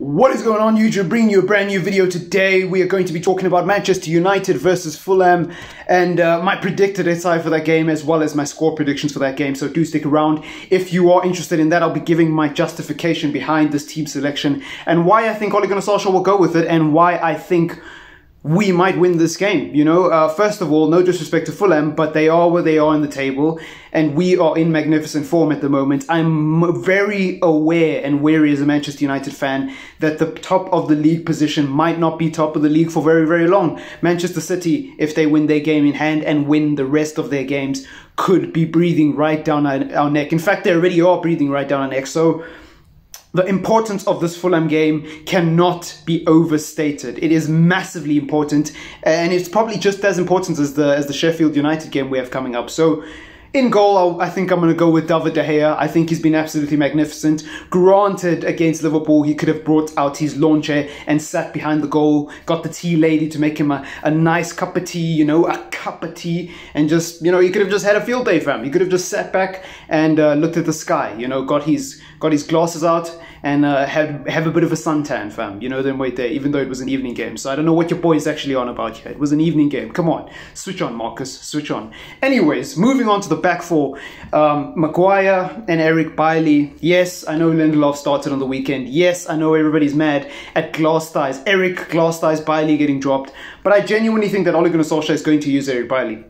What is going on, YouTube? Bringing you a brand new video today. We are going to be talking about Manchester United versus Fulham and my predicted SI for that game, as well as my score predictions for that game. So do stick around. If you are interested in that, I'll be giving my justification behind this team selection and why I think Ole Gunnar Solskjaer will go with it and why I think we might win this game. You know, first of all, no disrespect to Fulham, but they are where they are in the table and we are in magnificent form at the moment. I'm very aware and wary as a Manchester United fan that the top of the league position might not be top of the league for very, very long. Manchester City, if they win their game in hand and win the rest of their games, could be breathing right down our neck. In fact, they already are breathing right down our neck. So the importance of this Fulham game cannot be overstated. It is massively important, and it's probably just as important as the Sheffield United game we have coming up. So in goal, I think I'm going to go with David De Gea. I think he's been absolutely magnificent. Granted, against Liverpool, he could have brought out his lawn chair and sat behind the goal, got the tea lady to make him a nice cup of tea, you know, a cup of tea, and just, you know, he could have just had a field day, fam. He could have just sat back and looked at the sky, you know, got his glasses out and have a bit of a suntan, fam. You know, then wait there, even though it was an evening game. So I don't know what your boy is actually on about here. It was an evening game. Come on, switch on, Marcus, switch on. Anyways, moving on to the back four. Maguire and Eric Bailly. Yes, I know Lindelof started on the weekend. Yes, I know everybody's mad at Eric Glass-Thies Bailly getting dropped. But I genuinely think that Ole Gunnar Solskjaer is going to use Eric Bailly.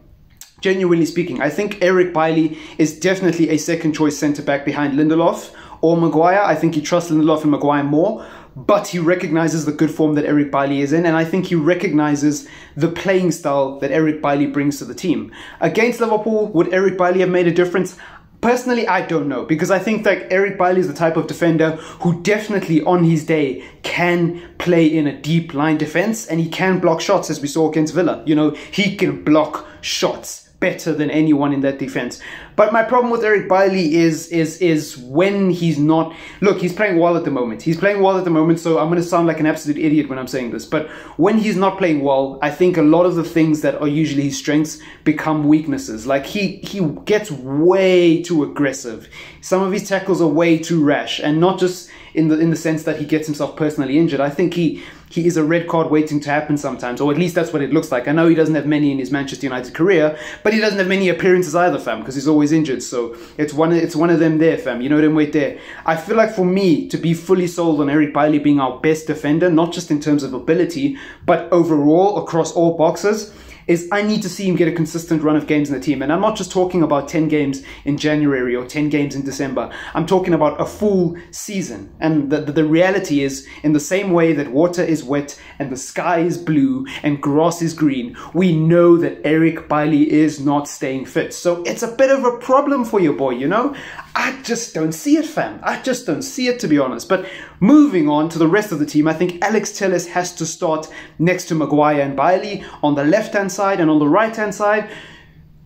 Genuinely speaking, I think Eric Bailly is definitely a second choice centre-back behind Lindelof or Maguire. I think he trusts Lindelof and Maguire more, but he recognizes the good form that Eric Bailly is in, and I think he recognizes the playing style that Eric Bailly brings to the team. Against Liverpool, would Eric Bailly have made a difference? Personally, I don't know, because I think that Eric Bailly is the type of defender who definitely on his day can play in a deep line defense, and he can block shots, as we saw against Villa. You know, he can block shots better than anyone in that defense. But my problem with Eric Bailly is when he's not... Look, he's playing well at the moment. He's playing well at the moment, so I'm going to sound like an absolute idiot when I'm saying this. But when he's not playing well, I think a lot of the things that are usually his strengths become weaknesses. Like, he gets way too aggressive. Some of his tackles are way too rash, and not just in the sense that he gets himself personally injured. I think he is a red card waiting to happen sometimes, or at least that's what it looks like. I know he doesn't have many in his Manchester United career, but he doesn't have many appearances either, fam, because he's always injured. So it's one of them there, fam. You know them right there. I feel like for me to be fully sold on Eric Bailly being our best defender, not just in terms of ability, but overall across all boxes, is I need to see him get a consistent run of games in the team. And I'm not just talking about 10 games in January or 10 games in December. I'm talking about a full season. And the reality is, in the same way that water is wet and the sky is blue and grass is green, we know that Eric Bailly is not staying fit. So it's a bit of a problem for your boy, you know? I just don't see it, fam. I just don't see it, to be honest. But moving on to the rest of the team, I think Alex Telles has to start next to Maguire and Bailly on the left-hand side, and on the right-hand side,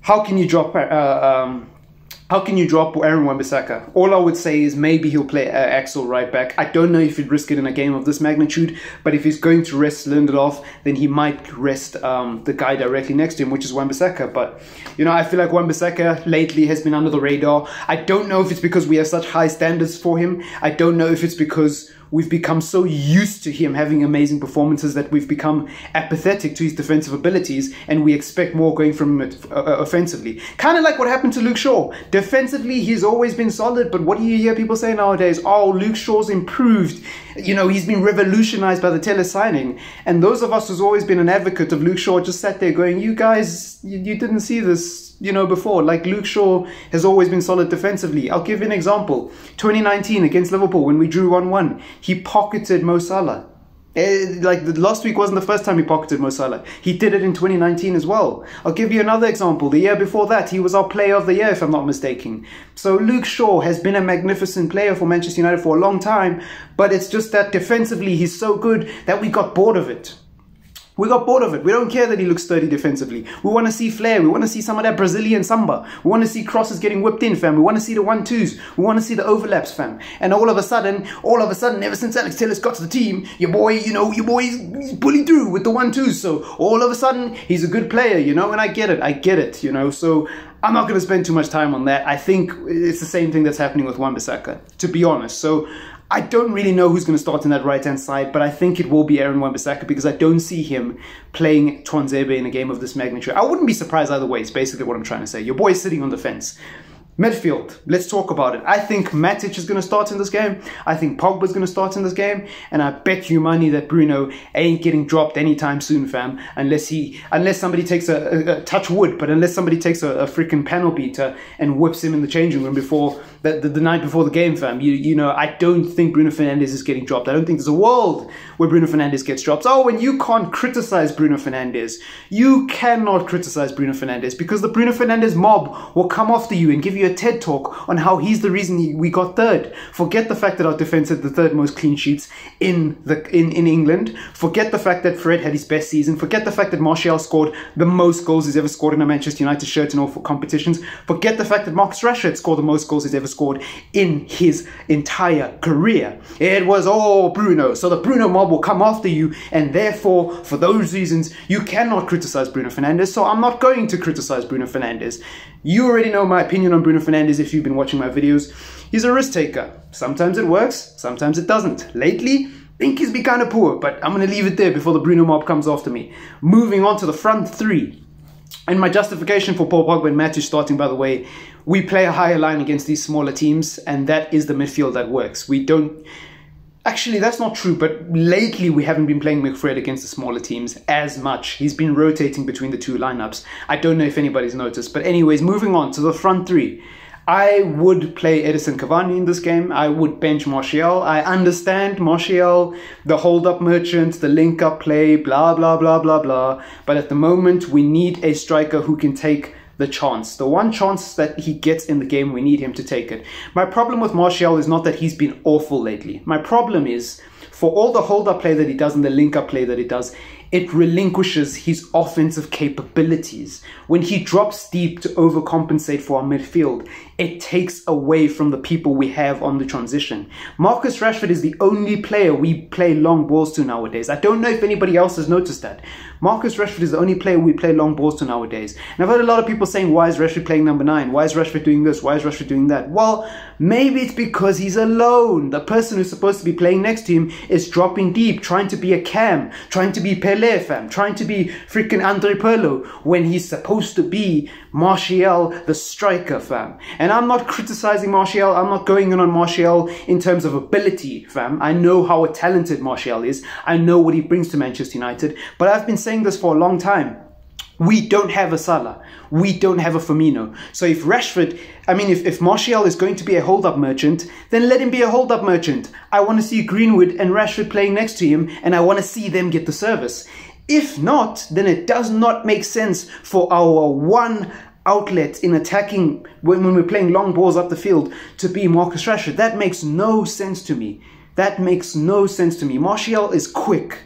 how can you drop Aaron Wan-Bissaka? All I would say is maybe he'll play Axel right back. I don't know if he'd risk it in a game of this magnitude, but if he's going to rest Lindelof, then he might rest the guy directly next to him, which is Wan-Bissaka. But, you know, I feel like Wan-Bissaka lately has been under the radar. I don't know if it's because we have such high standards for him. I don't know if it's because we've become so used to him having amazing performances that we've become apathetic to his defensive abilities, and we expect more going from him offensively. Kind of like what happened to Luke Shaw. Defensively, he's always been solid, but what do you hear people say nowadays? Oh, Luke Shaw's improved. You know, he's been revolutionized by the Telles signing. And those of us who's always been an advocate of Luke Shaw just sat there going, you guys, you didn't see this, you know, before. Like, Luke Shaw has always been solid defensively. I'll give you an example. 2019 against Liverpool, when we drew 1-1, he pocketed Mo Salah. Like, last week wasn't the first time he pocketed Mo Salah. He did it in 2019 as well. I'll give you another example. The year before that, he was our player of the year, if I'm not mistaken. So Luke Shaw has been a magnificent player for Manchester United for a long time, but it's just that defensively he's so good that we got bored of it. We got bored of it. We don't care that he looks sturdy defensively. We want to see flair. We want to see some of that Brazilian samba. We want to see crosses getting whipped in, fam. We want to see the 1-2s. We want to see the overlaps, fam. And all of a sudden, ever since Alex Telles got to the team, your boy, he's bullied through with the 1-2s. So all of a sudden, he's a good player, you know, and I get it, you know. So I'm not going to spend too much time on that. I think it's the same thing that's happening with Wan-Bissaka, to be honest. So I don't really know who's going to start in that right-hand side, but I think it will be Aaron Wan-Bissaka because I don't see him playing Twanzebe in a game of this magnitude. I wouldn't be surprised either way, is basically what I'm trying to say. Your boy's sitting on the fence. Midfield, let's talk about it. I think Matic is going to start in this game. I think Pogba's going to start in this game. And I bet you money that Bruno ain't getting dropped anytime soon, fam. Unless somebody takes a touch wood, but unless somebody takes a freaking panel beater and whips him in the changing room before the night before the game, fam. You know, I don't think Bruno Fernandes is getting dropped. I don't think there's a world where Bruno Fernandes gets dropped. Oh, and you can't criticize Bruno Fernandes. You cannot criticize Bruno Fernandes because the Bruno Fernandes mob will come after you and give you a TED talk on how he's the reason we got third. Forget the fact that our defense had the third most clean sheets in England. Forget the fact that Fred had his best season. Forget the fact that Martial scored the most goals he's ever scored in a Manchester United shirt in all competitions. Forget the fact that Marcus Rashford scored the most goals he's ever scored in his entire career. It was all Bruno. So the Bruno mob will come after you, and therefore, for those reasons, you cannot criticize Bruno Fernandes. So I'm not going to criticize Bruno Fernandes. You already know my opinion on Bruno Fernandes if you've been watching my videos. He's a risk taker. Sometimes it works, sometimes it doesn't. Lately, I think he's been kind of poor, but I'm going to leave it there before the Bruno mob comes after me. Moving on to the front three. And my justification for Paul Pogba and Matic starting, by the way, we play a higher line against these smaller teams, and that is the midfield that works. We don't... Actually, that's not true, but lately we haven't been playing McFred against the smaller teams as much. He's been rotating between the two lineups. I don't know if anybody's noticed. But anyways, moving on to the front three. I would play Edison Cavani in this game. I would bench Martial. I understand Martial, the hold-up merchant, the link-up play, blah, blah, blah, blah, blah. But at the moment, we need a striker who can take the chance. The one chance that he gets in the game, we need him to take it. My problem with Martial is not that he's been awful lately. My problem is, for all the hold-up play that he does and the link-up play that he does, it relinquishes his offensive capabilities. When he drops deep to overcompensate for our midfield, it takes away from the people we have on the transition. Marcus Rashford is the only player we play long balls to nowadays. I don't know if anybody else has noticed that. Marcus Rashford is the only player we play long balls to nowadays. And I've heard a lot of people saying, why is Rashford playing number 9? Why is Rashford doing this? Why is Rashford doing that? Well, maybe it's because he's alone. The person who's supposed to be playing next to him is dropping deep, trying to be a Cam, trying to be Pele, fam, trying to be freaking Andre Pirlo, when he's supposed to be Martial, the striker, fam. And I'm not criticizing Martial. I'm not going in on Martial in terms of ability, fam. I know how talented Martial is. I know what he brings to Manchester United. But I've been saying this for a long time. We don't have a Salah. We don't have a Firmino. So if Rashford, if Martial is going to be a hold-up merchant, then let him be a hold-up merchant. I want to see Greenwood and Rashford playing next to him, and I want to see them get the service. If not, then it does not make sense for our one outlet in attacking when we're playing long balls up the field to be Marcus Rashford. That makes no sense to me. That makes no sense to me. Martial is quick.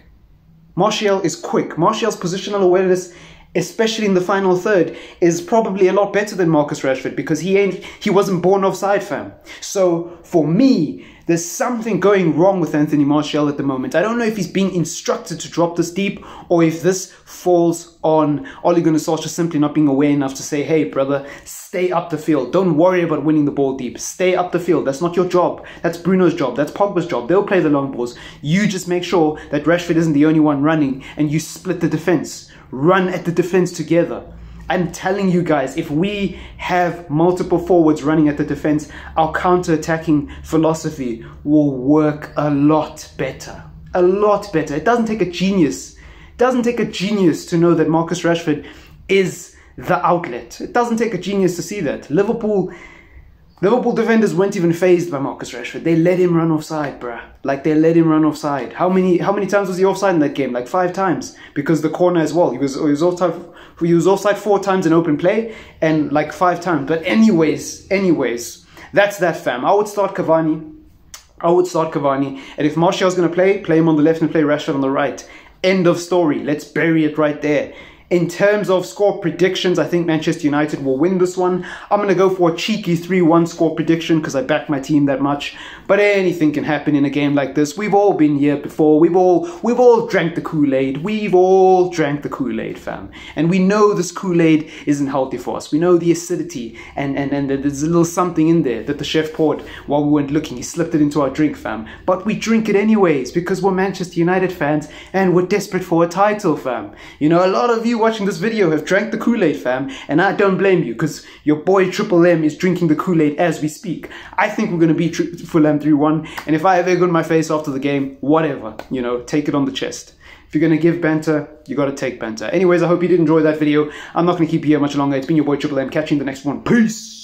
Martial is quick. Martial's positional awareness, especially in the final third, is probably a lot better than Marcus Rashford because he wasn't born offside, fam. So for me, there's something going wrong with Anthony Martial at the moment. I don't know if he's being instructed to drop this deep or if this falls on Ole Gunnar Solskjaer simply not being aware enough to say, hey, brother, stay up the field. Don't worry about winning the ball deep. Stay up the field. That's not your job. That's Bruno's job. That's Pogba's job. They'll play the long balls. You just make sure that Rashford isn't the only one running and you split the defense. Run at the defense together. I'm telling you guys, if we have multiple forwards running at the defense, our counter-attacking philosophy will work a lot better. A lot better. It doesn't take a genius. It doesn't take a genius to know that Marcus Rashford is the outlet. It doesn't take a genius to see that. Liverpool defenders weren't even fazed by Marcus Rashford. They let him run offside, bruh. Like, they let him run offside. How many times was he offside in that game? Like 5 times. Because the corner as well. He was offside 4 times in open play and like 5 times. But anyways, that's that, fam. I would start Cavani. And if Martial's going to play him on the left and play Rashford on the right. End of story. Let's bury it right there. In terms of score predictions, I think Manchester United will win this one. I'm going to go for a cheeky 3-1 score prediction because I back my team that much. But anything can happen in a game like this. We've all been here before. We've all drank the Kool-Aid. We've all drank the Kool-Aid, fam. And we know this Kool-Aid isn't healthy for us. We know the acidity and there's a little something in there that the chef poured while we weren't looking. He slipped it into our drink, fam. But we drink it anyways because we're Manchester United fans and we're desperate for a title, fam. You know, a lot of you watching this video have drank the Kool-Aid, fam, and I don't blame you because your boy TripleM is drinking the Kool-Aid as we speak. I think we're going to beat Fulham 3-1, and if I have egg on my face after the game, whatever, you know, take it on the chest. If you're going to give banter, you got to take banter. Anyways, I hope you did enjoy that video. I'm not going to keep you here much longer. It's been your boy TripleM. Catch you in the next one. Peace!